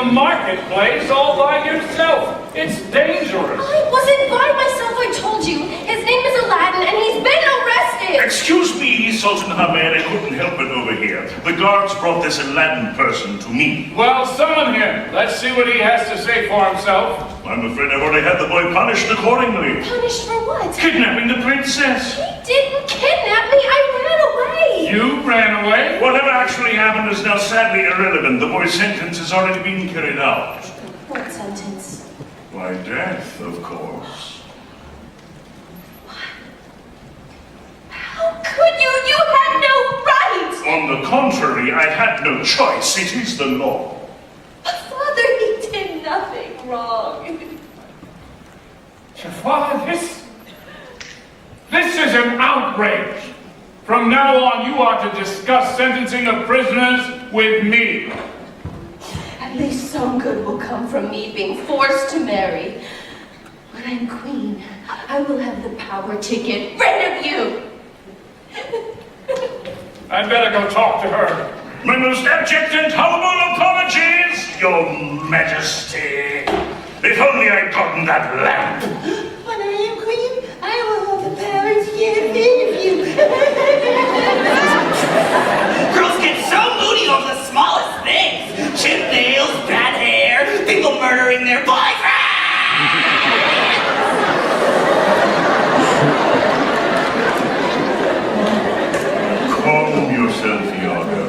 the marketplace all by yourself. It's dangerous. I wasn't by myself, I told you. His name is Aladdin, and he's been arrested. Excuse me, Sultan Ahmed, I couldn't help it over here. The guards brought this Aladdin person to me. Well, summon him. Let's see what he has to say for himself. I'm afraid I've already had the boy punished accordingly. Punished for what? Kidnapping the princess. He didn't kidnap me, I ran away. You ran away? Whatever actually happened is now sadly irrelevant. The boy's sentence has already been carried out. What sentence? Why, death, of course. How could you? You had no right! On the contrary, I had no choice. It is the law. Father, he did nothing wrong. Jafar, this is an outrage. From now on, you are to discuss sentencing of prisoners with me. At least some good will come from me being forced to marry. When I'm queen, I will have the power to get rid of you. I'd better go talk to her. My most abject and humble apologies, Your Majesty. If only I'd gotten that lamp. When I am queen, I will have the power to get rid of you. Girls get so moody over the smallest things. Chipped nails, bad hair, people murdering their boyfriend. Calm yourself, Iago.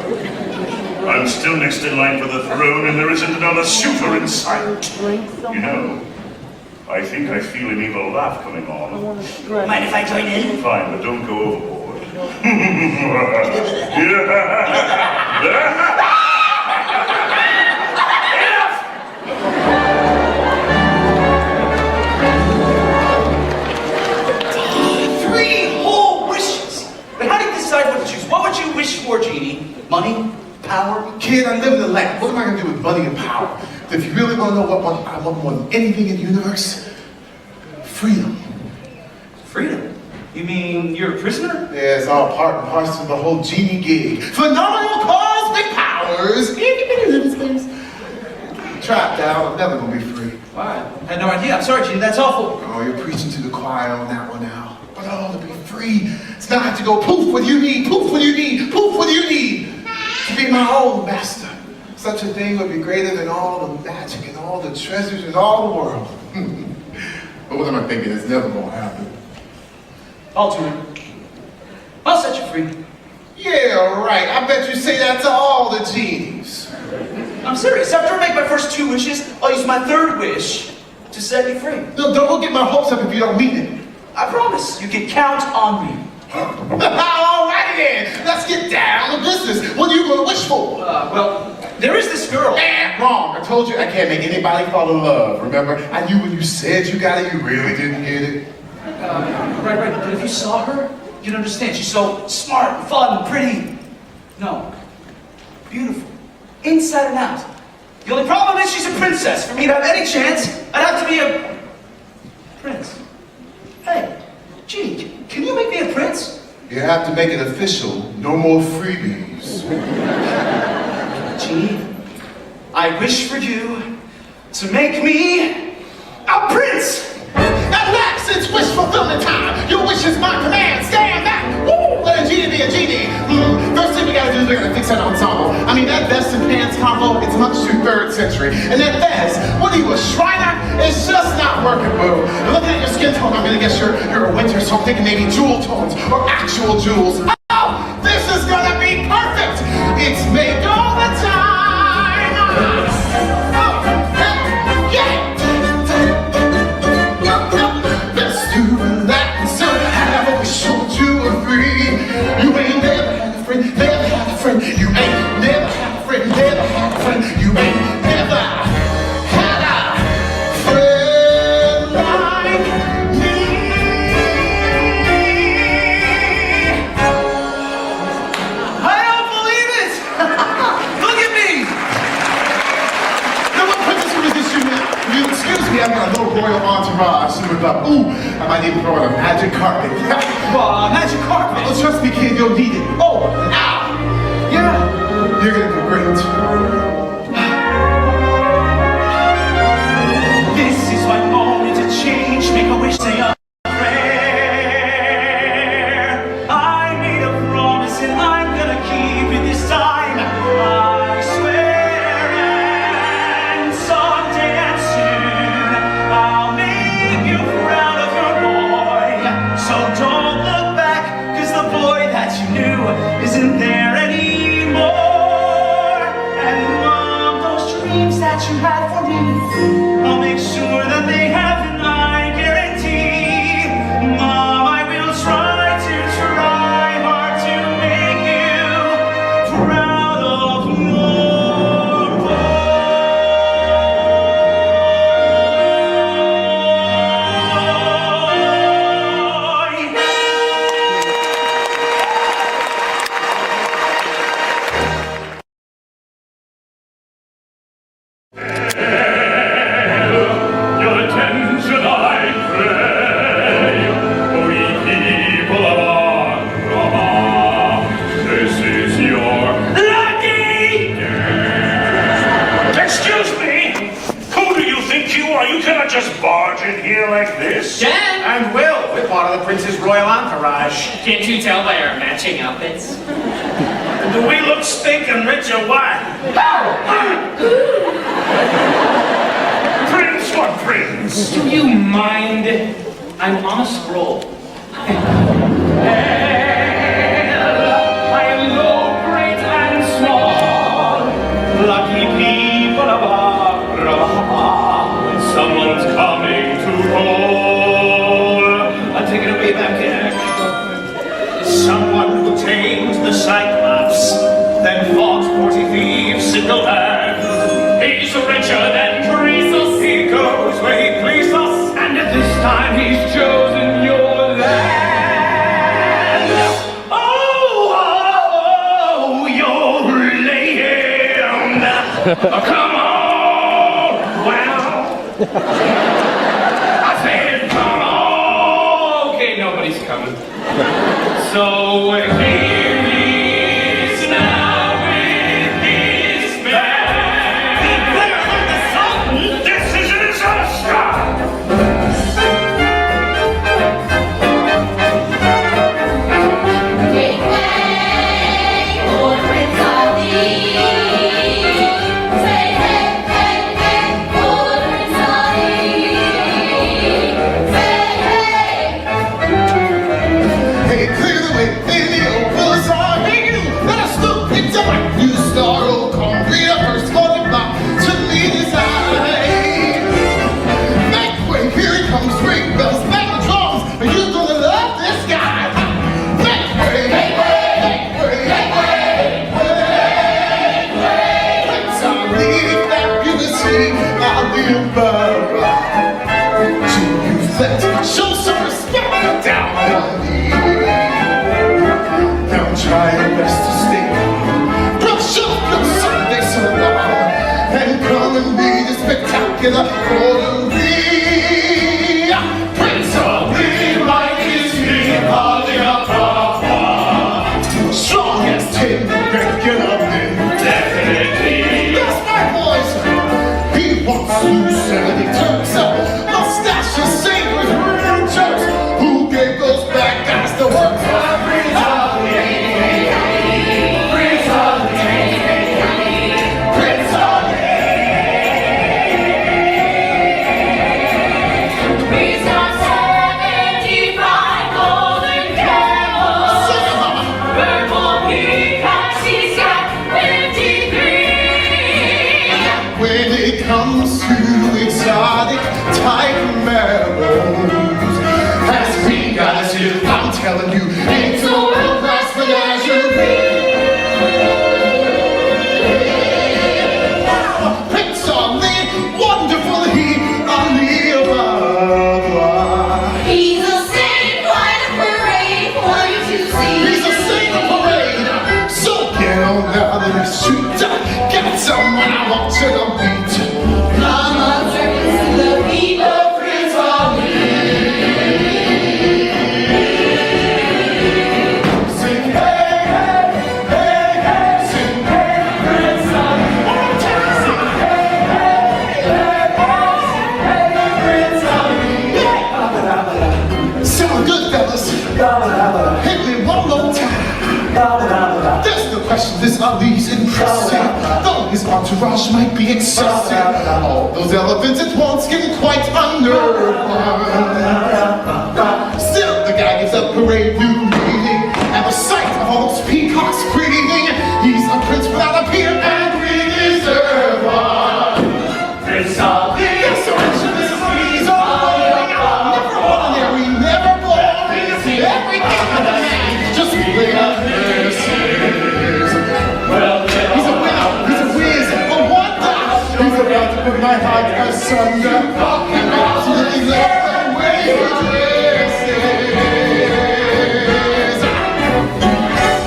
I'm still next in line for the throne, and there isn't another suitor in sight. You know, I think I feel an evil laugh coming on. Mind if I join in? Fine, but don't go overboard. Three whole wishes. But how do you decide what to choose? What would you wish for, Genie? Money? Power? Kid, I live in the land. What am I going to do with money and power? If you really want to know what I want more than anything in the universe, freedom. Freedom? You mean you're a prisoner? Yeah, it's all part and parcel of the whole genie gig. Phenomenal cosmic powers. Trapped out. I'm never going to be free. Wow, I had no idea. I'm sorry, Genie, that's awful. Oh, you're preaching to the choir on that one now. But I want to be free. It's not have to go poof what you need, poof what you need, poof what you need. To be my own master. Such a thing would be greater than all the magic and all the treasures in all the world. But what am I thinking? It's never going to happen. I'll do it. I'll set you free. Yeah, right. I bet you say that to all the genies. I'm serious. After I make my first two wishes, I'll use my third wish to set you free. No, don't go get my hopes up if you don't mean it. I promise. You can count on me. Alrighty then. Let's get down to business. What are you going to wish for? Well, there is this girl. Wrong. I told you I can't make anybody fall in love. Remember? I knew when you said you got it, you really didn't get it. Right. But if you saw her, you'd understand. She's so smart, fun, pretty. No. Beautiful. Inside and out. The only problem is she's a princess. For me to have any chance, I'd have to be a prince. Hey, Genie, can you make me a prince? You have to make it official. No more freebies. Genie, I wish for you to make me a prince! At last, it's wish fulfillment time. Your wish is my command. Stand back. Woo! Let a genie be a genie. First thing we gotta do is we gotta fix that ensemble. I mean, that vest and pants combo, it's much too 3rd century. And that vest, what are you, a Shriner? It's just not working, boo. And looking at your skin tone, I'm gonna guess you're a winter, so I'm thinking maybe jewel tones or actual jewels. Oh, this is gonna be perfect. It's make all the time. Oh, hey, yeah. You ain't never had a friend, never had a friend. You ain't never had a friend, never had a friend. You ain't never had a friend like me. I don't believe it! Look at me! Now what princess is this you now? Will you excuse me, I've got a little royal entourage. So we're like, ooh, I might need to throw in a magic carpet. Magic carpet! Oh, trust me, kid, you'll need it. Oh, ow! Yeah, you're gonna do great. that you had for me. I'll make sure that they have an I guarantee. Mom, I will try hard to make you proud of your boy. Your attention I pray, O ye people of Agrabah. This is your lucky day. Excuse me! Who do you think you are? You cannot just barge in here like this. Jen! And Will, we're part of the Prince's royal entourage. Can't you tell by our matching outfits? Do we look stinking rich or what? Prince, what prince? Do you mind? I'm on a scroll. I am low, great, and small. Lucky people of Agrabah, someone's coming to roll. I'll take it away back there. Someone who tamed the Cyclops, then fought 40 thieves single-hand. He's richer than Croesus. He goes where he pleases, and at this time he's chosen your land. Oh, you're laying. Come on. Well, I said, come on. Okay, nobody's coming. So here he is now with his band. This is a disaster! Make way for Prince Ali. Say hey, hey, hey for Prince Ali. Say hey. Hey, clear the way, baby, open us all. Hey, you, let us look into my new star. Oh, come read a first calling back to lead his eye. Make way, here he comes, ring bells, bang the drums. Are you gonna love this guy? Make way, make way, make way, make way, make way. Prince Ali, fabulous, Ali above. To you that show some respect down on me. Now try your best to stay calm. Brush up your Sunday so long and come and be the spectacular coterie. Prince Ali, like his king, Ali Agrabah. Strong as tin, regular men. Definitely. That's my boys. He wants loose and he turns up. Mustaches sing with real jerks. Who gave those bad guys the work? Prince Ali. Prince Ali. Prince Ali. He's got 75 golden camels. Purple peacocks, he's got 53. When it comes to exotic type marrows, as we guys here, I'm telling you, it's a world-class menagerie. Prince Ali, wonderful he, Ali above. He's a saint, quite a parade for you to see. He's a saint of parade, so get on out of the street. Get someone I want you to beat. Come on, circus to the beat of Prince Ali. Sing hey, hey, hey, hey, sing hey, Prince Ali. One more time, sing hey, hey, hey, hey, hey, Prince Ali. Yeah. Sound good, fellas. Hit me one more time. There's no question this Ali's impressive. Though his entourage might be excessive, all those elephants at once getting quite unnerved. Still, the guy gives a parade new meaning, and the sight of all those peacocks breeding. He's a prince without a peer, and we deserve one. way of verses. Well, He's a winner, he's a whiz, a wonder. He's about to put my heart asunder. Absolutely love the way he dresses.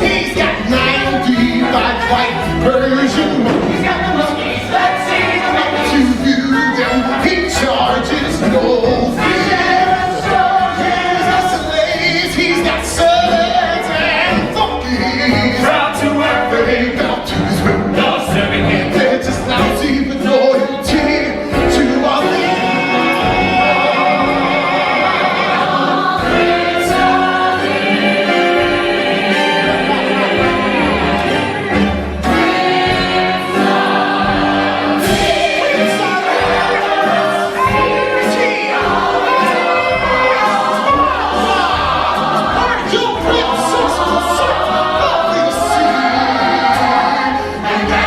He's got 95 white Persian monkeys. He's got the monkeys that sing about to view them. He charges no fee. He's got servants and funkies. proud to work for him. They bow to his will. Love serving him. They're just lousy with loyalty to our leader.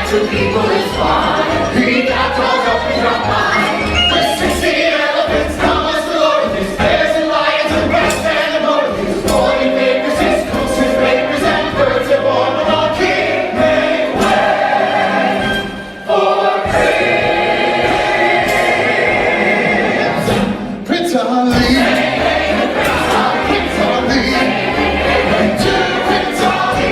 To people is fine. He got caught up in our mind. With 60 elephants, commas, glory. His bears and lions and rats and the motor. His morning papers, his coats, his papers, and birds are born of our king. Make way for Prince. Prince Ali. Prince Ali. To Prince Ali.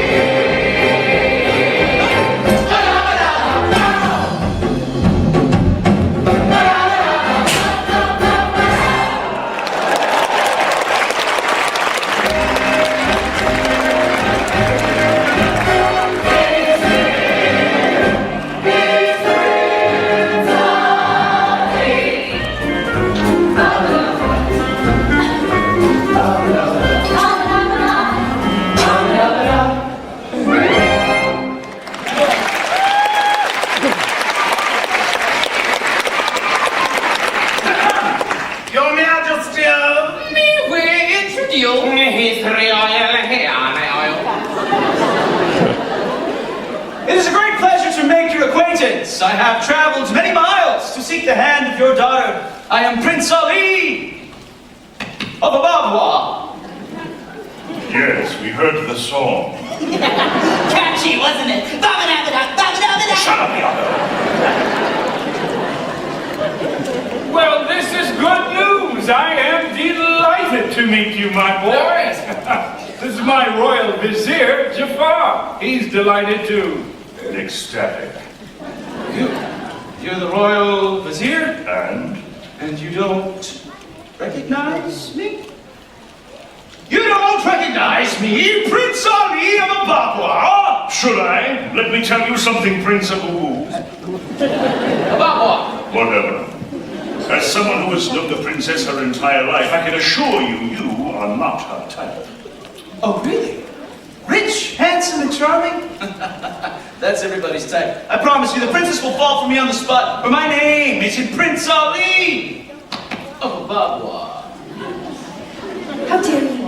Your Majesty, me we introduce His Royal It is a great pleasure to make your acquaintance. I have traveled many miles to seek the hand of your daughter. I am Prince Ali of Ababwa. Yes, we heard the song. Catchy, wasn't it? Shut up, Iago. Well, this is good news. I am delighted to meet you, my boy. This is my royal vizier, Jafar. He's delighted too. Ecstatic. You're the royal vizier, And you don't recognize me? You don't recognize me, Prince Ali of Ababwa? should I? Let me tell you something, Prince Abu. Ababwa. Whatever. As someone who has known the princess her entire life, I can assure you, you are not her type. Oh, really? Rich, handsome, and charming? That's everybody's type. I promise you, the princess will fall for me on the spot, for my name is Prince Ali of Ababwa. How dare you?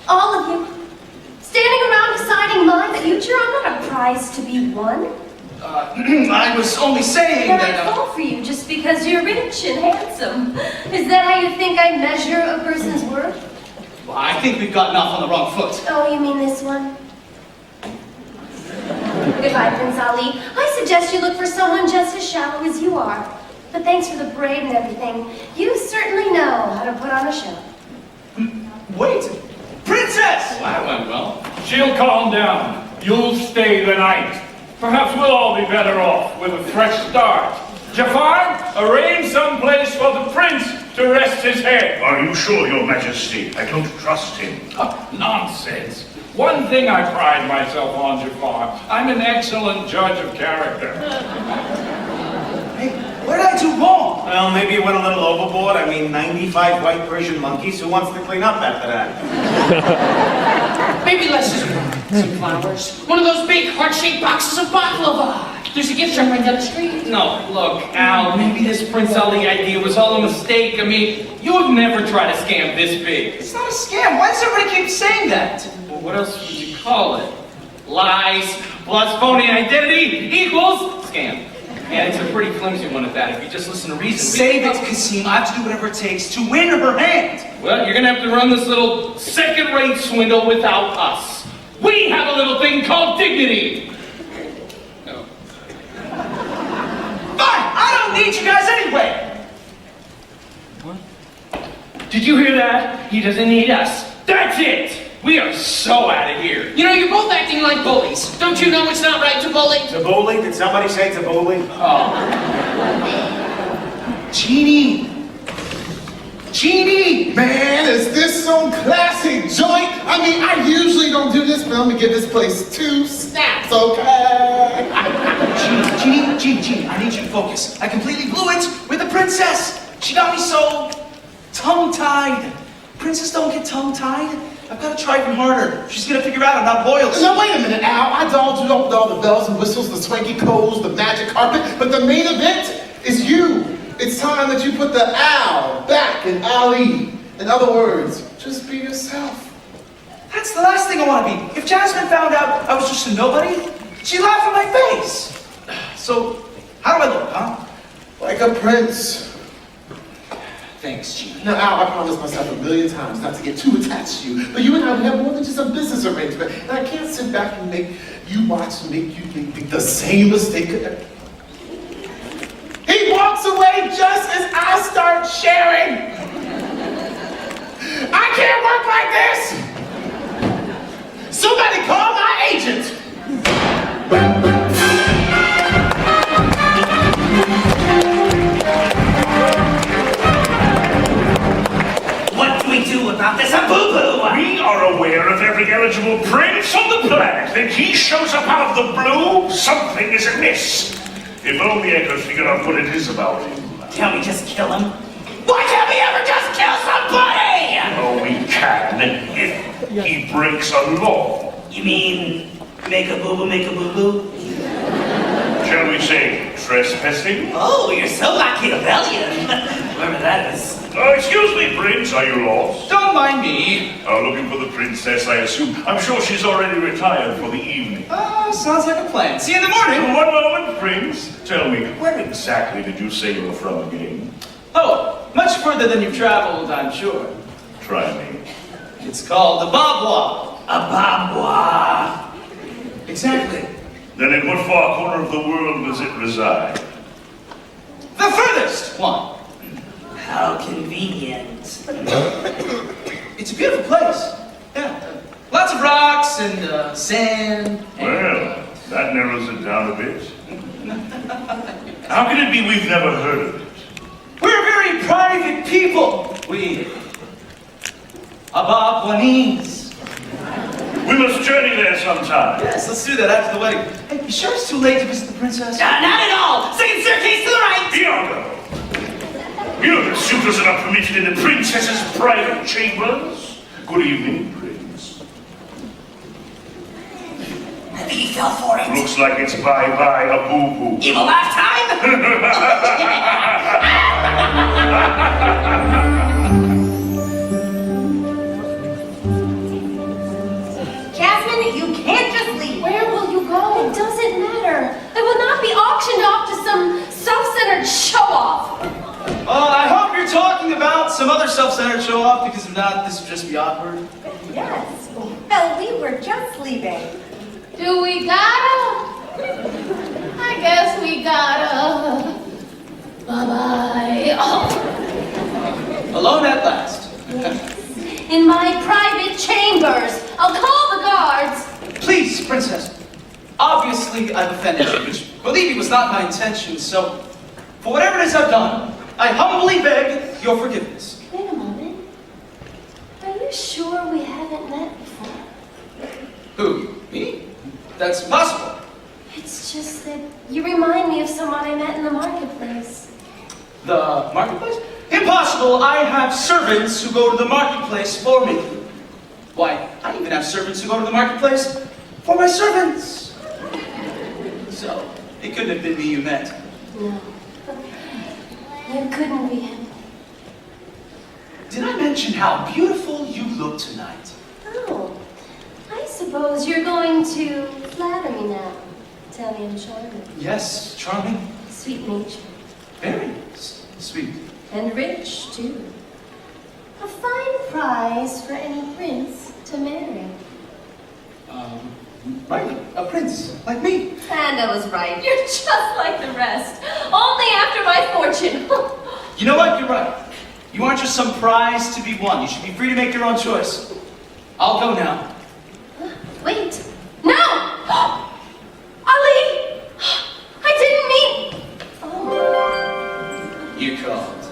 All of you. Standing around deciding my future? I'm not a prize to be won. I was only saying Then that... I fall for you just because you're rich and handsome. Is that how you think I measure a person's worth? Well, I think we've gotten off on the wrong foot. Oh, you mean this one? Goodbye, Prince Ali. I suggest you look for someone just as shallow as you are. But thanks for the parade and everything. You certainly know how to put on a show. Wait! Princess! Well, that went well. She'll calm down. You'll stay the night. Perhaps we'll all be better off with a fresh start. Jafar, arrange some place for the prince to rest his head. Are you sure, Your Majesty? I don't trust him. Nonsense. One thing I pride myself on, Jafar. I'm an excellent judge of character. Hey, what did I do wrong? Well, maybe you went a little overboard. I mean, 95 white Persian monkeys. Who wants to clean up after that? Maybe let's just some flowers. One of those big heart-shaped boxes of baklava. There's a gift shop right down the street. No, look, Al, maybe this Prince Ali idea was all a mistake. I mean, you would never try to scam this big. It's not a scam. Why does everybody keep saying that? Well, what else would you call it? Lies plus phony identity equals scam. And it's a pretty flimsy one at that. If you just listen to reason. Save it, Kasim. I have to do whatever it takes to win her hand. Well, you're gonna have to run this little second-rate swindle without us. a little thing called dignity. No. Fine, I don't need you guys anyway. Did you hear that? He doesn't need us. That's it. We are so out of here. You know, you're both acting like bullies. Don't you know it's not right to bully? Tabbouleh? Did somebody say Tabbouleh? Jeannie! Jeannie! Man, is this some classic joint? I mean, I usually don't do this, but I'm gonna give this place 2 snaps, okay? Jeannie, I need you to focus. I completely blew it with the princess. She got me so tongue-tied. Princess don't get tongue-tied. I've got to try even harder. She's gonna figure out I'm not loyal. Now wait a minute, Al. I dolled you up with all the bells and whistles, the swanky clothes, the magic carpet, but the main event is you. It's time that you put the Al back in Ali. In other words, just be yourself. That's the last thing I want to be. If Jasmine found out I was just a nobody, she'd laugh in my face. So, how do I look, huh? Like a prince. Thanks, Jeannie. Now, Al, I promised myself 1,000,000 times not to get too attached to you, but you and I have more than just a business arrangement, and I can't sit back and make you watch and make you make the same mistake. He walks away just as I start sharing. I can't work like this. Somebody call my agent. What do we do about this boo-boo? We are aware of every eligible prince on the planet. If he shows up out of the blue, something is amiss. If only I could figure out what it is about him. Can't we just kill him? Why can't we ever just kill somebody? Oh, we can, if he breaks a law. You mean make a boo-boo, make a boo-boo? Shall we say trespassing? Oh, you're so Machiavellian. Whoever that is. Excuse me, Prince, are you lost? Don't mind me. Looking for the princess, I assume. I'm sure she's already retired for the evening. Sounds like a plan. See you in the morning. One moment, Prince. Tell me, where exactly did you say you were from again? Oh, much further than you've traveled, I'm sure. Try me. It's called the Babwa. A babwa. Exactly. Then in what far corner of the world does it reside? The furthest one. How convenient. It's a beautiful place. Yeah. Lots of rocks and sand. Well, that narrows it down a bit. How can it be we've never heard of it? We're very private people. We Ababwanese. We must journey there sometime. Yes, let's do that after the wedding. Hey, you sure it's too late to visit the princess? Not at all. Second staircase to the right. Iago! You know that suitors are not permitted in the princess's private chambers. Good evening, Prince. I think he fell for it. Looks like it's bye-bye a boo-boo. Evil laugh time. Jasmine, you can't just leave. Where will you go? It doesn't matter. I will not be auctioned off to some self-centered show-off. I hope you're talking about some other self-centered show-off, because if not, this would just be awkward. Yes. Well, we were just leaving. Do we gotta? I guess we gotta. Bye-bye. Oh. Alone at last. In my private chambers. I'll call the guards. Please, princess. Obviously, I've offended you, which, believe me, was not my intention, so for whatever it is I've done, I humbly beg your forgiveness. Wait a moment. Are you sure we haven't met before? Who? Me? That's impossible. It's just that you remind me of someone I met in the marketplace. The marketplace? Impossible! I have servants who go to the marketplace for me. Why, I even have servants who go to the marketplace for my servants. So, it couldn't have been me you met. No. It couldn't be him. Did I mention how beautiful you look tonight? Oh. I suppose you're going to flatter me now. Tell me I'm charming. Yes, charming. Sweet nature. Very sweet. And rich, too. A fine prize for any prince to marry. Right, a prince, like me. And I was right. You're just like the rest. Only after my fortune. You know what? You're right. You aren't just some prize to be won. You should be free to make your own choice. I'll go now. Wait. No! Ali! I didn't mean... Oh. You called.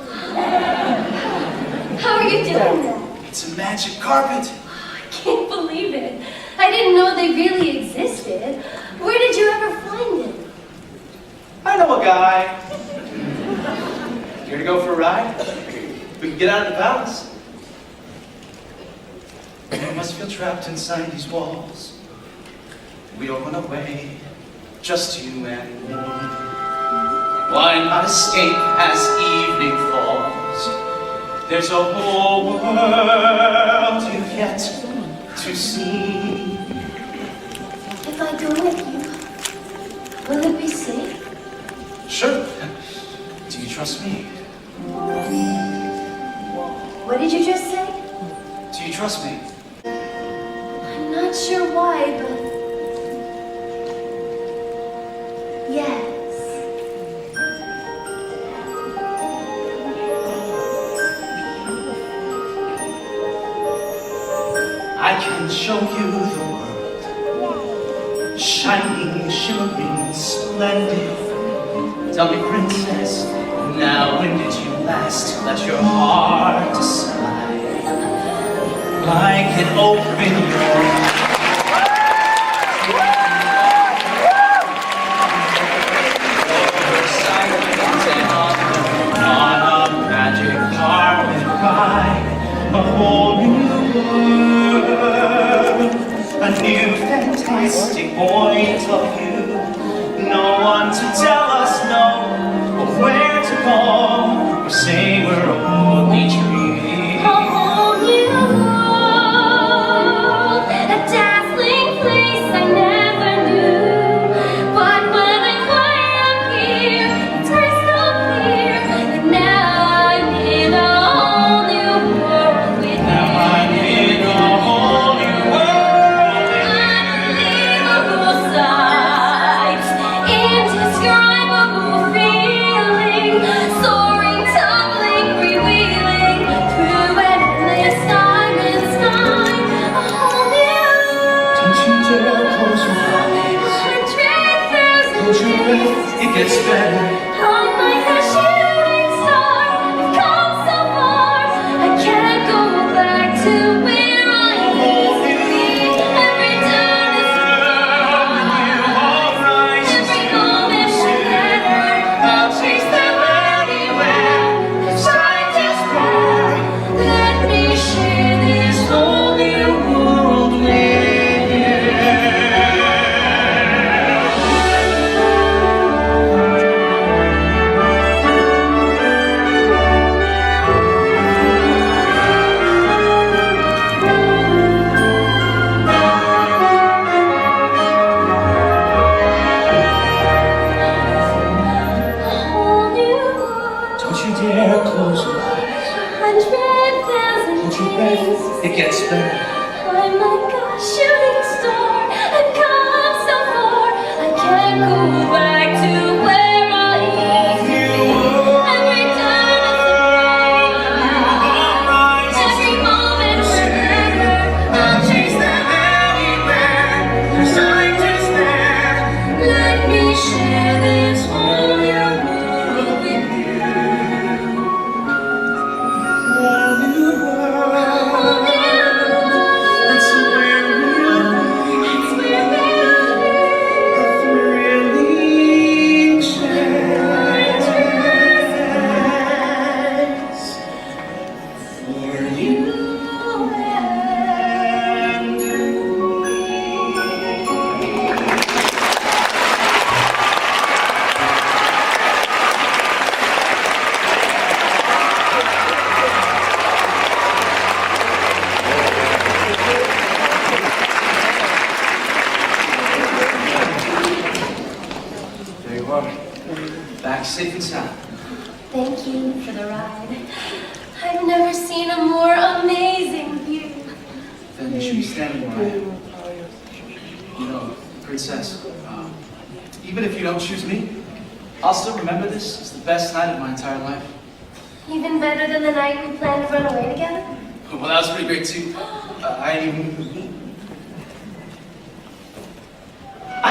How are you doing that? It's a magic carpet. I can't believe it. I didn't know they really existed. Where did you ever find it? I know a guy. Care to go for a ride? We can get out of the palace. You must feel trapped inside these walls. We don't run away, just you and me. Why not escape as evening falls? There's a whole world you've yet to see. If I go with you, will it be safe? Sure. Do you trust me? What did you just say? Do you trust me? I'm not sure why, but... yes. I can show you the world, shining, shimmering, splendid. Tell me, princess, now when did you last let your heart decide? I can open your on a magic carpet ride, a whole new world, a new fantastic point of view. No one to tell us no, or where to go, or say we're a holy tree. A whole new world, a dazzling place I never knew. But when I climb up here, it's crystal clear that now I'm in a whole new world with you. Now I'm in a whole new world. Unbelievable sights, indescribable feeling, soaring, tumbling, freewheeling through an endless silent sky. A whole new Don't you dare close your eyes. 100,000 days. It gets better. I'm like a shooting star. I've come so far. I can't go back to where I used to be. Every turn is every moment matter. I'll chase them anywhere. There's time to spare. Let me share this whole new world with you. A whole new world. Don't you dare close your eyes. 100,000 Hold your breath. days. It gets better. I'm like a shooting star. I've come so far. I can't go back to where I used to be. Every turn is every moment forever. I'll chase them anywhere. There's time to spare. Let me share this whole new world with you. Whole new world. Whole new world. That's where we'll be. It's where we'll A thrilling chance for you and me. There you are. Back safe and sound. Thank you for the ride. I've never seen a more amazing view. Then you should be standing where I am. You know, Princess, even if you don't choose me, I'll still remember this as the best night of my entire life. Even better than the night we planned to run away together? Well, that was pretty great too. I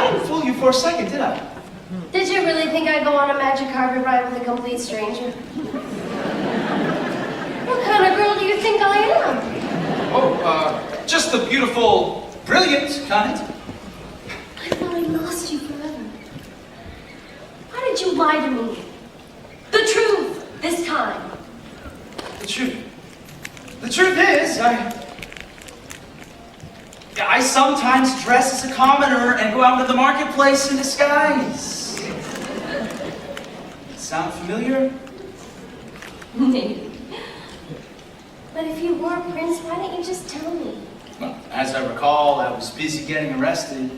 didn't fool you for a second, did I? Did you really think I'd go on a magic carpet ride with a complete stranger? What kind of girl do you think I am? Oh, just the beautiful, brilliant kind. I thought I lost you forever. Why did you lie to me? The truth, this time. The truth is, I sometimes dress as a commoner and go out into the marketplace in disguise. Sound familiar? Maybe. But if you were a prince, why didn't you just tell me? Well, as I recall, I was busy getting arrested.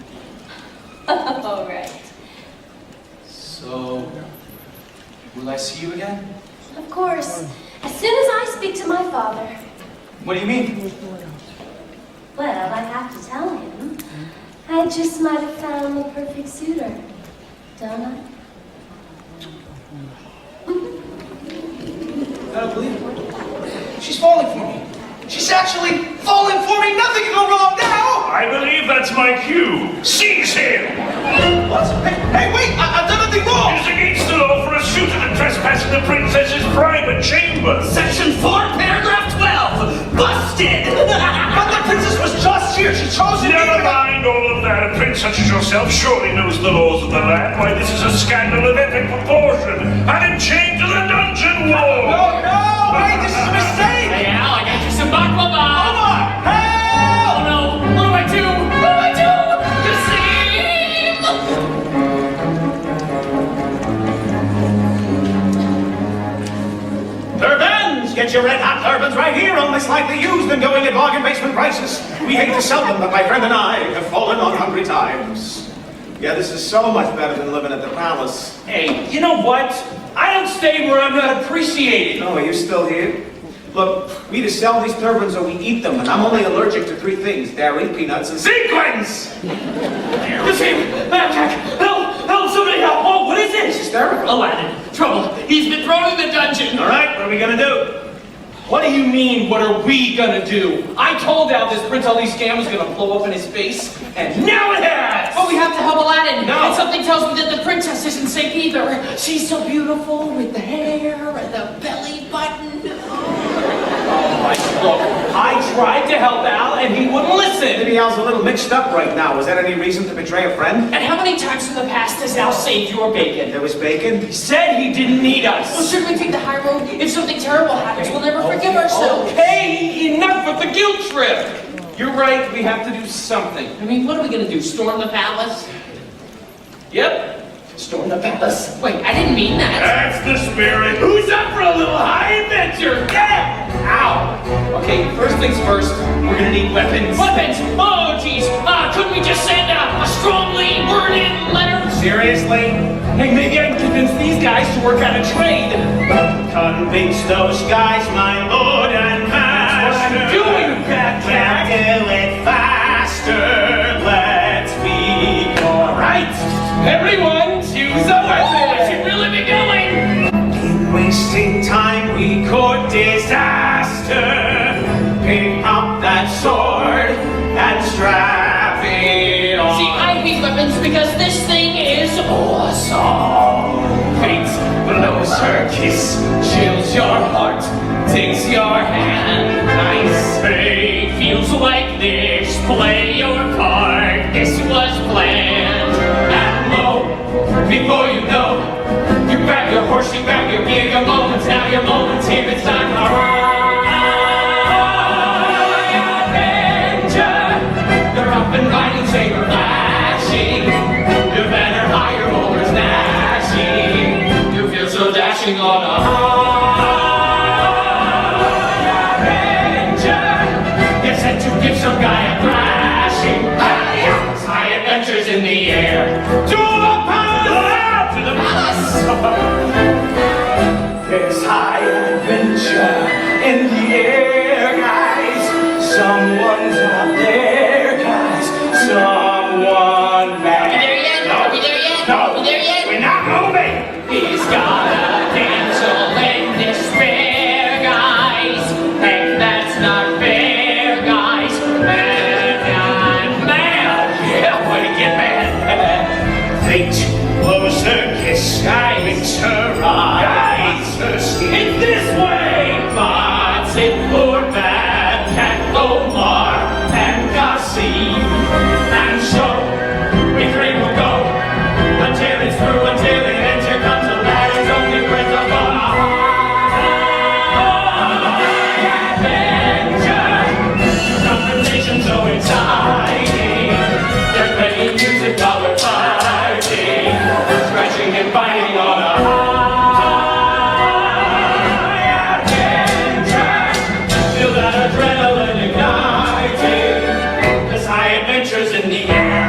Oh, right. So, will I see you again? Of course. As soon as I speak to my father. What do you mean? Well, I have to tell him. I just might have found the perfect suitor. Don't I? I don't believe it. She's falling for me. She's actually falling for me. Nothing can go wrong now. I believe that's my cue. Seize him! What? Hey, wait! I've done nothing wrong. It is against the law for a suitor to trespass in the princess's private chamber. Section 4, paragraph 12. Busted! But the princess was just here. She chose to Never mind all of that. A prince such as yourself surely knows the laws of the land. Why, this is a scandal of epic proportion. Have him chained to the dungeon wall. No! Wait, this is a mistake. Hey, Al, I got you some baklava. Help! Oh no, what do I do? What do I do? Turbans! Get your red hot turbans right here, only slightly used and going at bargain basement prices. We hate to sell them, but my friend and I have fallen on hungry times. Yeah, this is so much better than living at the palace. Hey, you know what? I don't stay where I'm not appreciated. Oh, are you still here? Look, we either sell these turbans or we eat them, and I'm only allergic to 3 things: dairy, peanuts, and sequins! This him! Help! Somebody help! Oh, what is this? Hysterical. Aladdin, trouble. He's been thrown in the dungeon. All right, what are we gonna do? What do you mean, what are we gonna do? I told Al this Prince Ali scam was gonna blow up in his face, and now it has! But we have to help Aladdin. No. And something tells me that the princess isn't safe either. She's so beautiful with the hair and the belly button. Look, I tried to help Al, and he wouldn't listen. Maybe Al's a little mixed up right now. Was that any reason to betray a friend? And how many times in the past has Al saved your bacon? There was bacon? He said he didn't need Well, us. should we take the high road? If something terrible happens, we'll never forgive ourselves. Okay, enough with the guilt trip. You're right, we have to do something. I mean, what are we gonna do? Storm the palace? Yep, storm the palace. Wait, I didn't mean that. That's the spirit. Who's up for a little high adventure? Yeah! Ow! Okay, first things first, we're gonna need weapons. Weapons! Oh, jeez. Couldn't we just send a strongly worded letter? Seriously? Hey, maybe I can convince these guys to work out a trade. Convince those guys, my lord and master. That's what I'm doing, Fat Jack. Do it faster. Let's be All right, everyone, choose a weapon. We should really be going. In wasting time, we court disaster. Pick up that sword and strap it on. See, I hate weapons because this thing is awesome. Fate blows her kiss, chills your heart, takes your hand. Nice. Fate feels like this. Play your part. This was planned. And lo, before you know, you grab your horse, you grab your gear, your moments, now your moments here, it's time for adventure. They're up and riding, saber flashing, your banner high, your rollers gnashing, you feel so dashing on a adventure. You're sent to give some guy a thrashing. High adventures in the air. To the palace! To the palace! There's high adventure in the air, guys. Someone's out there, guys. Someone. get mad. Fate blows her kiss, guides her eyes, her skin. It's this way! But it poor man can't go far and Cassie. And so we three will go until it's through, until it ends. Here comes the lad, his only friends are gone. Adventure, confrontation so exciting. They're playing music while we're fighting, scratching and biting on a high adventure. Feel that adrenaline igniting. This high adventure's in the air.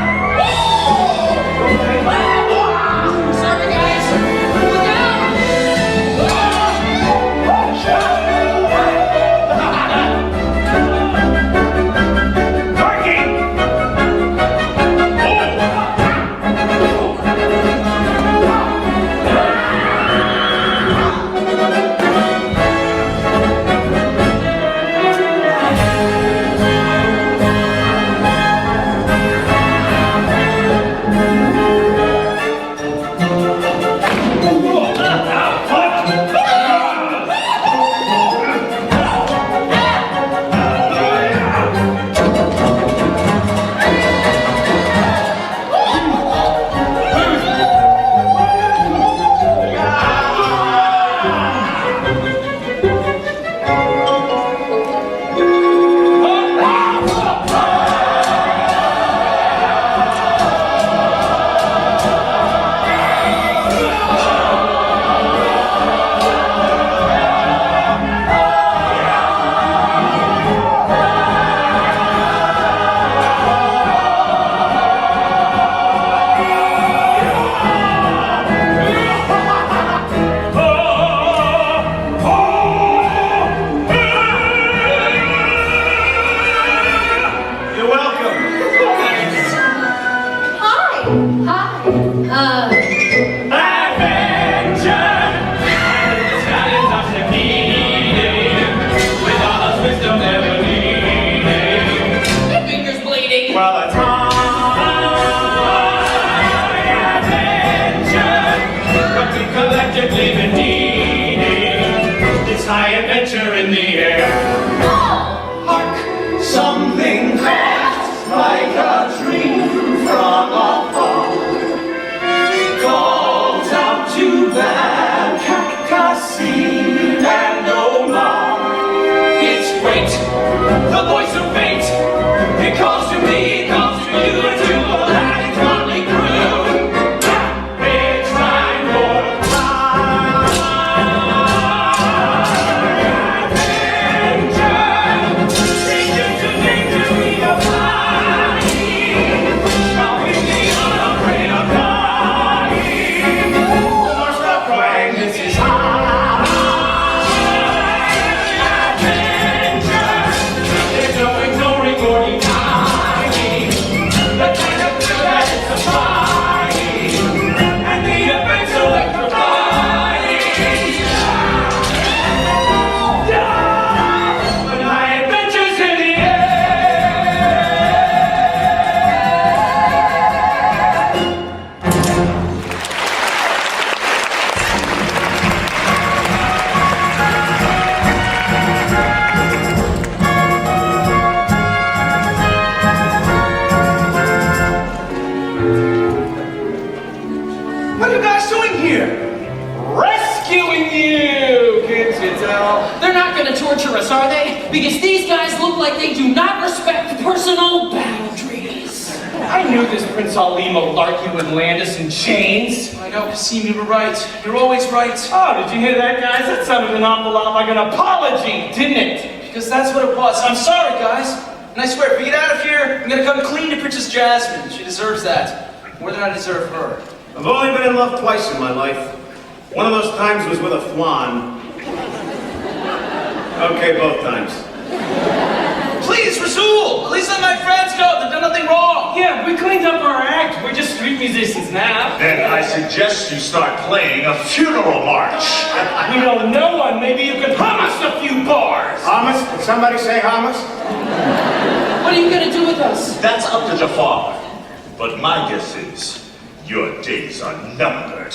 Sorry, guys. Look out! Parking! You're welcome. Hi. Adventure! Italians are succeeding with all the wisdom never needing. Your finger's bleeding. Well, it's High adventure, what we collectively been needing. This high adventure in the air. Hark! Something calls like a dream from afar. Calls out to Van Cassie and Omar. It's great, the voice of fate. It calls to me, it calls to you, and to all that its motley crew. It's time for adventure. Danger to danger, we are flying. Stopping the unafraid of dying. Or stop crying, this is high adventure. There's no ignoring or denying the kind of thrill that it's supplying, and the events electrifying. When my adventures in the air. What are you guys doing here? Rescuing you, can't you tell? They're not gonna torture us, are they? Because these guys look like they do not respect personal boundaries. I knew this Prince Ali malarkey would land us in chains. I know, Kasim, you were right. You're always right. Oh, did you hear that, guys? That sounded an awful lot like an apology, didn't it? Because that's what it was. I'm sorry, guys. And I swear, if we get out of here, I'm gonna come clean to Princess Jasmine. She deserves that. More than I deserve her. I've only been in love twice in my life. One of those times was with a flan. Okay, both times. Please, Rasul! At least let my friends go. They've done nothing wrong. Yeah, we cleaned up our act. We're just street musicians now. Then I suggest you start playing a funeral march. We know no one. Maybe you could hum us a few bars. Hummus? Did somebody say hummus? What are you gonna do with us? That's up to Jafar. but my guess is your days are numbered.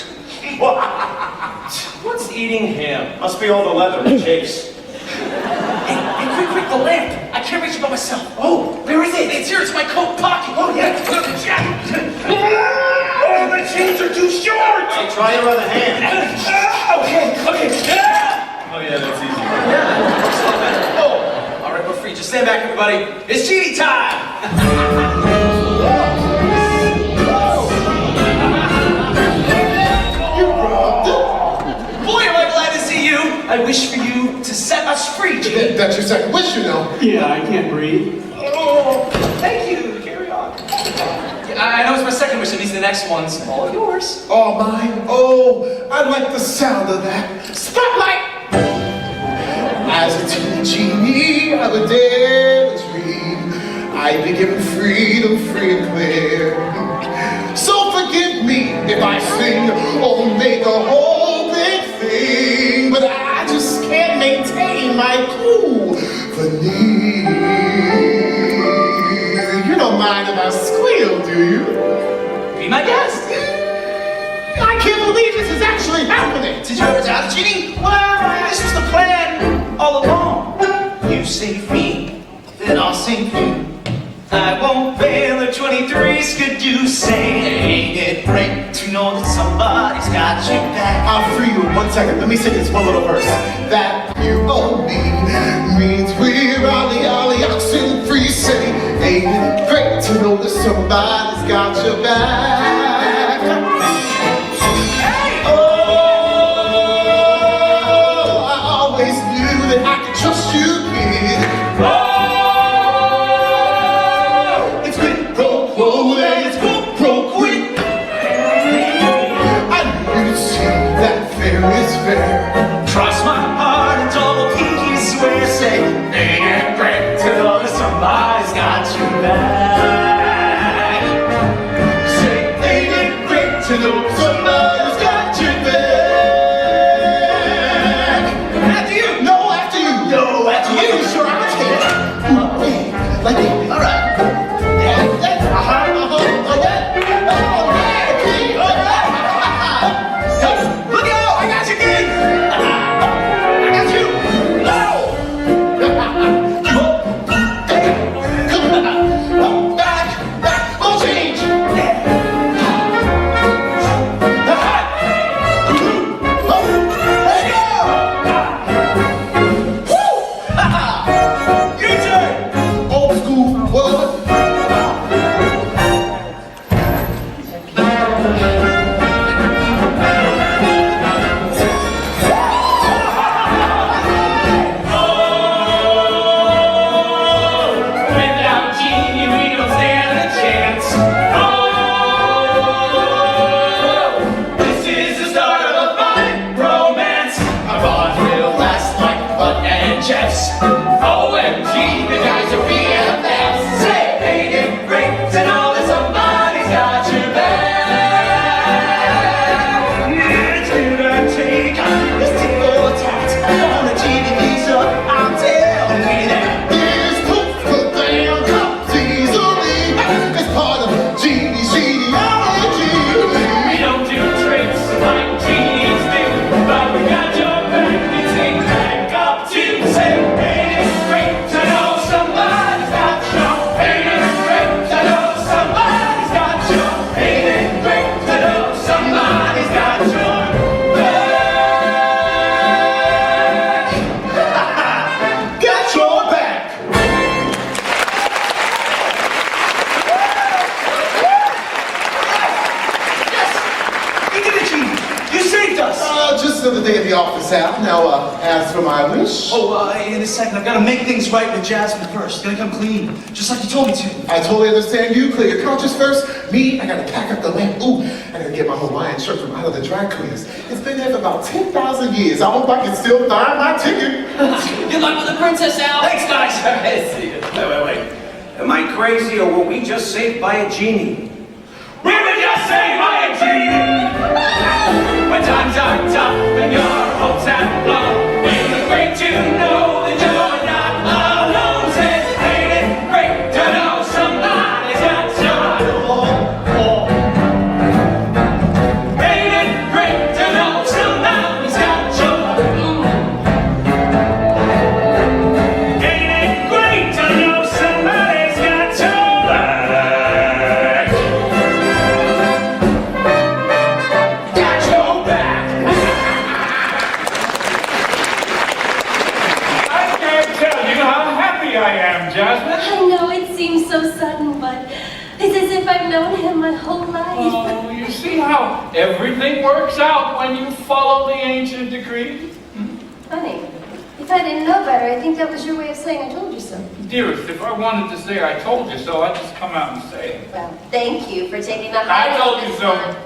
What's eating him? Must be all the leather and chase. Hey, quick, the lamp! I can't reach it by myself. Oh, where is it? It's here, it's in my coat pocket. Oh, yeah. Oh, the chains are too short! Hey, try your other hand. Okay. Oh yeah, that's easy. Oh, all right, we're free. Just stand back, everybody. It's Genie time! Boy, am I glad to see you. I wish for you to set us free, Genie. That's your second wish, you know. Yeah, I can't breathe. Oh, thank you. Carry on. I know it's my second wish. That means the next one's all yours. Oh, mine. Oh, I like the sound of that. Spotlight! As a teeny genie, I would dare to dream I'd be given freedom, free and clear. So forgive me if I sing or make a whole big thing, but I just can't maintain my cool veneer. You don't mind if I squeal, do you? Be my guest. I can't believe this is actually happening! Did you ever doubt it, Genie? Well, this was the plan all along. You save me, then I'll save you. I won't fail at 23's, could you say? Ain't it great to know that somebody's got your back? I'll free you in 1 second. Let me sing this one little verse. That you owe me means we're ollie oxen free. Say, ain't it great to know that somebody's got your back? Oh, I always knew that I could trust you, kid. Oh, it's quid pro quo and it's pro quid. I knew you'd see that fair is fair. Cross my heart and double pinky swear. Say, ain't it great to know that somebody's got your back? Say, ain't it great to know somebody's got your back? After you. No, after you. No, after you. Sure, I'll take it. Like that. All right. Yeah, like that. Like that. All right, okay. All right. Hey, look out! I got you, kid! I got you! No! Back, we'll change. Let's go. Your turn! Old school, what? Without Genie, we don't stand a chance. Oh, this is the start of a fine romance. Our bond will last like Bud and Jeff's. OMG, the guys are BFFs. Say, ain't it great to know that somebody's got your back? It's gonna take this tick for tat on a Genie visa. I'm telling you that. This cook for damn comes easily. It's part of Genie's genealogy. We don't do tricks like genies do, but we got your back. We take back up to say, ain't it great to know somebody's got your? Ain't it great to know somebody's got your? Ain't it great to know somebody's got your back? Got your back. You did it, Genie! You saved us! Just another day at the office, Al. Now, as for my wish, In a second, I've got to make things right with Jasmine first. Gotta come clean, just like you told me to. I totally understand you. Clear your conscience first. Me, I gotta pack up the lamp. Ooh, I gotta get my Hawaiian shirt from out of the dry cleaners. It's been there for about 10,000 years. I hope I can still find my ticket. Good luck with the princess, Al. Thanks, guys! See ya. Wait. Am I crazy or were we just saved by a genie? We were just saved by a genie. When times are tough and your hopes have flown, ain't it great to know that you're not alone? Say, ain't it great to know somebody's got your out. Everything works out when you follow the ancient decree. Honey, if I didn't know better, I think that was your way of saying I told you so. Dearest, if I wanted to say I told you so, I'd just come out and say it. Well, thank you for taking the I high told road you this so. time.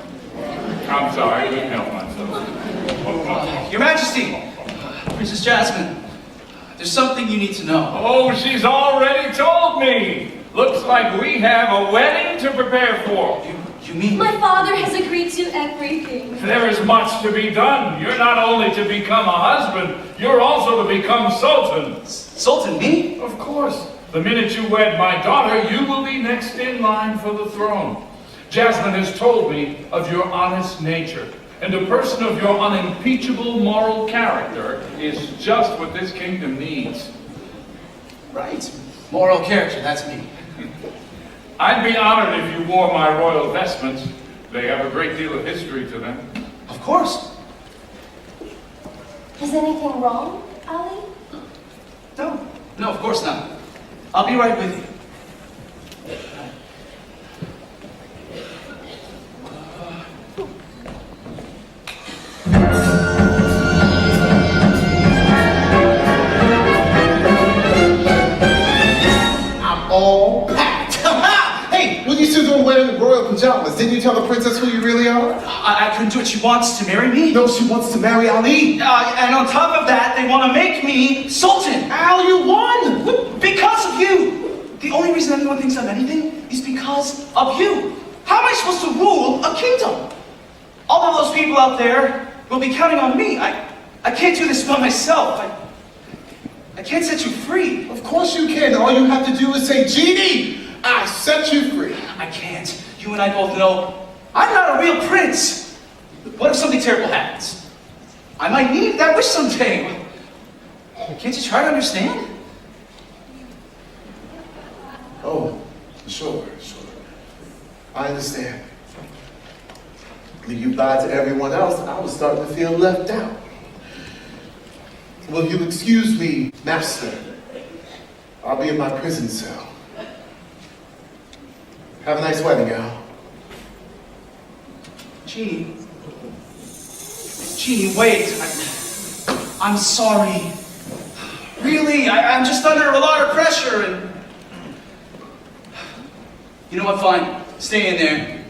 I'm sorry, I couldn't help myself. Your Majesty, Princess Jasmine, there's something you need to know. Oh, she's already told me. Looks like we have a wedding to prepare for. You mean? My father has agreed to everything. There is much to be done. You're not only to become a husband, you're also to become Sultan. Sultan, me? Of course. The minute you wed my daughter, you will be next in line for the throne. Jasmine has told me of your honest nature, and a person of your unimpeachable moral character is just what this kingdom needs. Right. Moral character, that's me. I'd be honored if you wore my royal vestments. They have a great deal of history to them. Of course. Is anything wrong, Ali? No. No, of course not. I'll be right with you. I'm all packed. Hey, when you two doing wearing the royal pajamas, didn't you tell the princess who you really are? I couldn't do it. She wants to marry me. No, she wants to marry Ali. And on top of that, they want to make me Sultan. Al, you won. Because of you. The only reason anyone thinks I'm anything is because of you. How am I supposed to rule a kingdom? All of those people out there will be counting on me. I can't do this by myself. I can't set you free. Of course you can. All you have to do is say, Genie, I set you free. I can't. You and I both know I'm not a real prince. What if something terrible happens? I might need that wish someday. Can't you try to understand? Oh, sure. I understand. When you lied to everyone else, I was starting to feel left out. Will you excuse me, master? I'll be in my prison cell. Have a nice wedding, Al. Genie, wait. I'm sorry. Really, I'm just under a lot of pressure and... You know what, fine. Stay in there.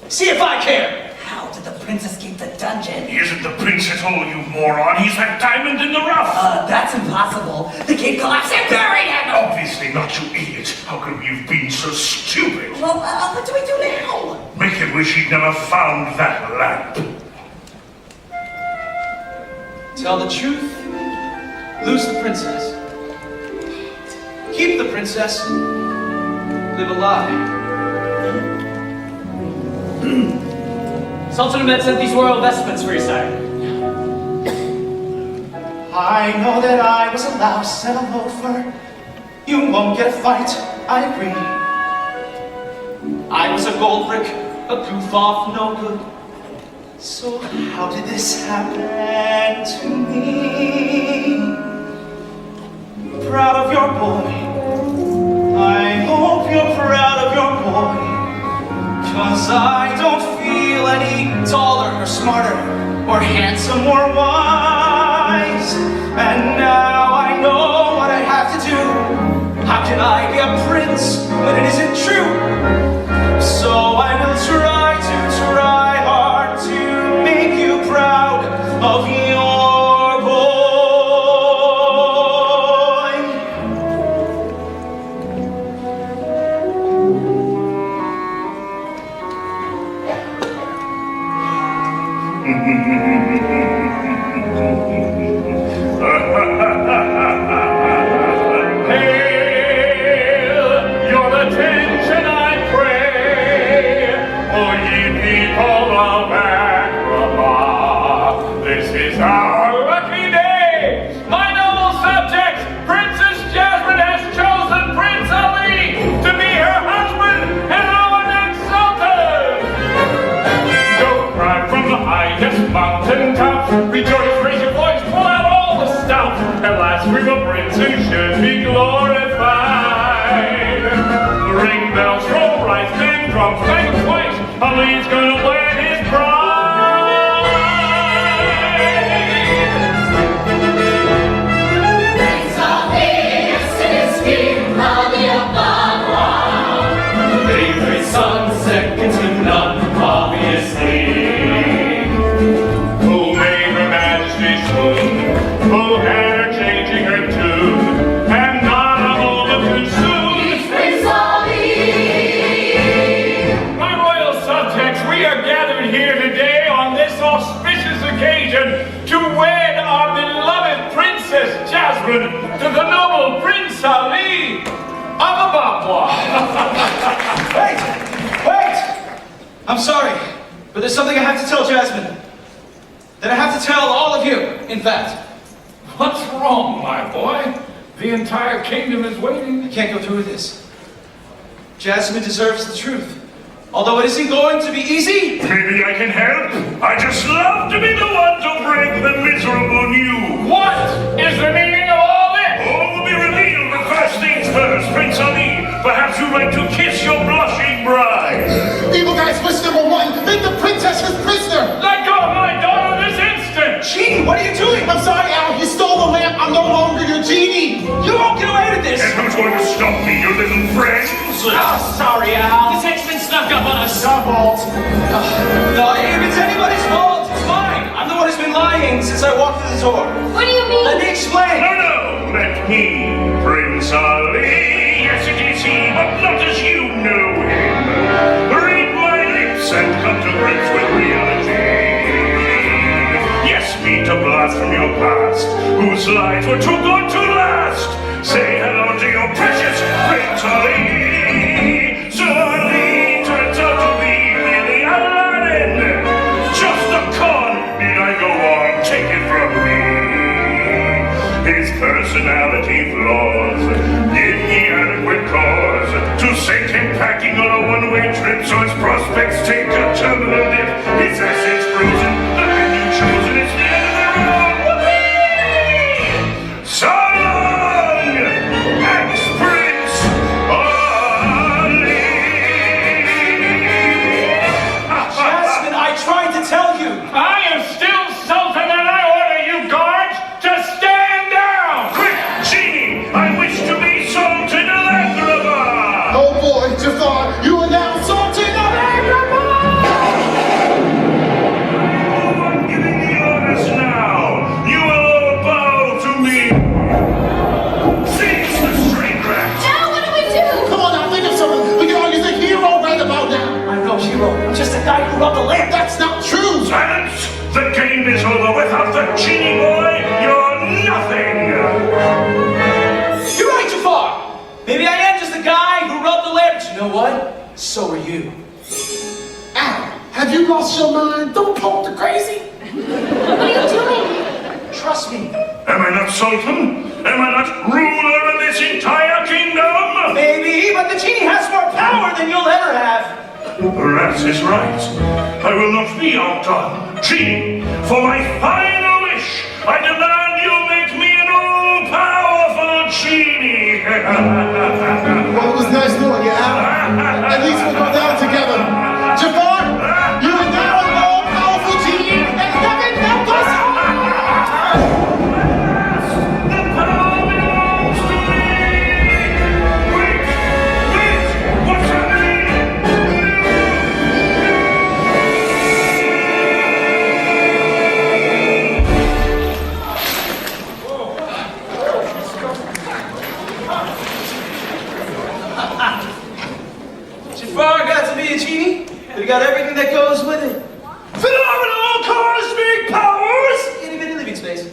See if I care. How did the princess keep the dungeon? He isn't the prince at all, you moron. He's that diamond in the rough. That's impossible. The gate collapsed and buried him! Obviously not, you idiot. How could you have been so stupid? Well, what do we do now? Make him wish he'd never found that lamp. Tell the truth. Lose the princess. Keep the princess. Live a lie. Sultan Ahmed sent these royal vestments for you, sire. I know that I was a louse and a loafer. You won't get a fight, I agree. I was a gold brick, a goof off, no good. So how did this happen to me? Proud of your boy. I hope you're proud of your boy. 'Cause I don't feel any taller or smarter or handsome or wise. And now I know what I have to do. How can I be a prince when it isn't true? So I will try hard to make you proud of your boy. Mountain tops, rejoice, raise your voice, pull out all the stops. At last we will prince who should be glorified. Ring bells, roll rice, bang drums, bang twice. Ali's gonna wed his bride. I'm sorry, but there's something I have to tell Jasmine. That I have to tell all of you, in fact. What's wrong, my boy? The entire kingdom is waiting. I can't go through with this. Jasmine deserves the truth. Although it isn't going to be easy. Maybe I can help. I just love to be the one to break the miserable news. What is the meaning of all this? All will be revealed, but first things first. Prince Ali, perhaps you'd like to kiss your blushing bride. Evil guy's wish number one, make the princess his prisoner. Let go of my daughter this instant! Genie, what are you doing? I'm sorry, Al, you stole the lamp. I'm no longer your genie. You won't get away with this. And who's going to stop me, you little friends? Oh, sorry, Al. This henchman snuck up on us. Your fault. No, if it's anybody's fault, it's mine. I'm the one who's been lying since I walked through the door. What do you mean? Let me explain. No, let me, Prince Ali. Yes, it is he, but not as you know him. Read my lips and come to grips with reality. Yes, meet a blast from your past, whose lies were too good to last. Say hello to your precious Prince Ali. So Ali turns out to be merely Aladdin. Just a con, need I go on? Take it from me. His personality flaws give me adequate cause to send him packing on a one-way trip, so his prospects take a terminal dip. His assets frozen, the menu chosen, it's the end of the road. Whoopee! So long, ex-Prince Ali. Jasmine, I tried to tell you. I am still Sultan and I order you guards to stand down! Quick, Genie, I wish to be Sultan of Agrabah. Oh boy, Jafar, you are now Sultan of Agrabah! I'm giving the orders now. You will all bow to me. Seize the string rats. Al, what do we do? Come on now, think of something. We can all use a hero right about now. I'm no hero. I'm just a guy who rubbed the lamp. That's not true. Silence! The game is over. Without the Genie boy, you're nothing. You're right, Jafar. Maybe I am just a guy who rubbed the lamp. But you know what? So are you. Al, have you lost your mind? Don't poke the crazy. What are you doing? Trust me. Am I not Sultan? Am I not ruler of this entire kingdom? Maybe, but the genie has more power than you'll ever have. Rat is right. I will not be outdone. Genie, for my final wish, I demand you make me an all-powerful genie. Well, it was nice knowing you, Al. At least we'll go down together. Jafar, you are now an all-powerful genie, and nothing help us. The power belongs to me. Wait, what's happening? Jafar got to be a genie, but he got everything that goes with it. Phenomenal cosmic powers! Itty bitty living space.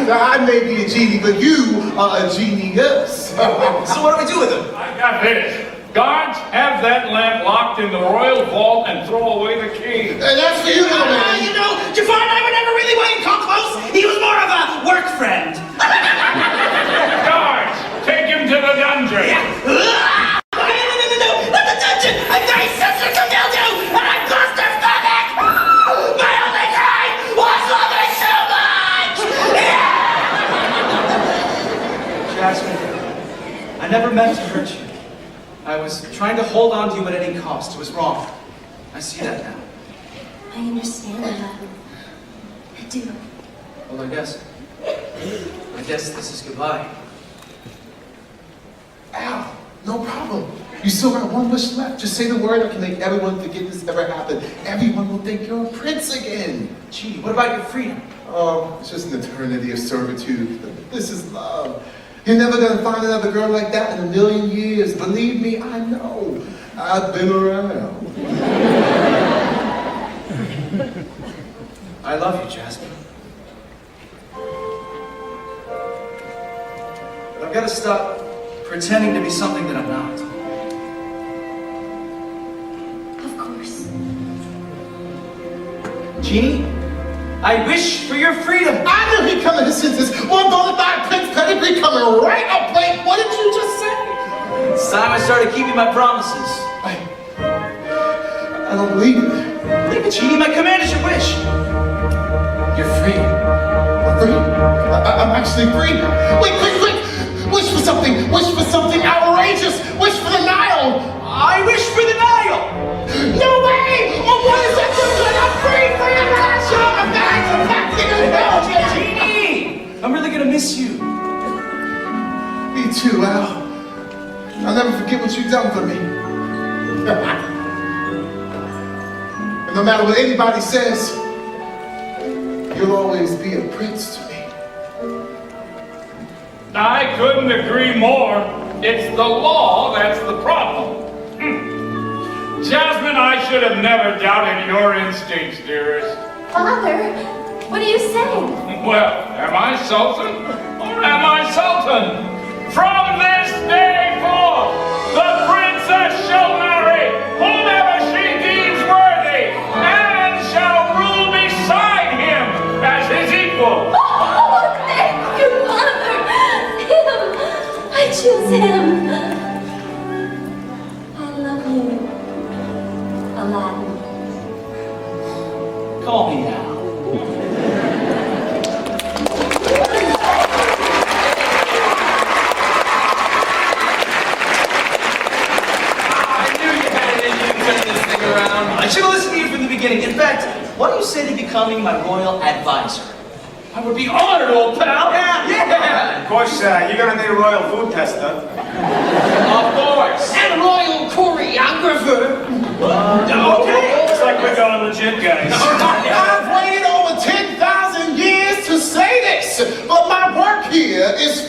Now, I may be a genie, but you are a genius. So what do we do with him? I got this. Guards, have that lamp locked in the royal vault and throw away the key. And that's for you, little man. You know, Jafar and I were never really wanting to come close. He was more of a work friend. Guards, take him to the dungeon. No, not the dungeon! I'm very sensitive to dildo, and I'm claustrophobic! My only crime was loving so much! Jasmine, I never meant to hurt you. I was trying to hold on to you at any cost. It was wrong. I see that now. I understand that. I do. Well, I guess this is goodbye. Al, no problem. You still got one wish left. Just say the word. I can make everyone forget this ever happened. Everyone will think you're a prince again. Gee, what about your freedom? Oh, it's just an eternity of servitude. This is love. You're never gonna find another girl like that in a million years. Believe me, I know. I've been around. I love you, Jasmine. But I've got to stop pretending to be something that I'm not. Genie, I wish for your freedom. I knew he'd come to his senses. One bona fide Prince Pedigree coming right up late. What did you just say? It's time I started keeping my promises. I don't believe it. Believe it, Genie. My command is your wish. You're free. I'm free? I'm actually free. Wait, quick, quick! Wish for something. Wish for something outrageous. Wish for the Nile. I wish for the Nile. No way! Oh, what is that you're doing? I'm free for your last show. I'm back. I'm back. Genie! I'm really gonna miss you. Me too, Al. I'll never forget what you've done for me. And no matter what anybody says, you'll always be a prince to me. I couldn't agree more. It's the law that's the problem. Jasmine, I should have never doubted your instincts, dearest. Father, what are you saying? Well, am I Sultan or am I Sultan? From this day forth, the princess shall marry whomever she deems worthy and shall rule beside him as his equal. Oh, thank you, Father. Him. I choose him. I love you, Aladdin. Call me Al. I should have listened to you from the beginning. In fact, why don't you say to becoming my royal advisor? I would be honored, old pal. Of course, you're gonna need a royal food tester. Of course. And a royal choreographer. Okay. Looks like we're going legit, guys. I've waited over 10,000 years to say this, but my work here is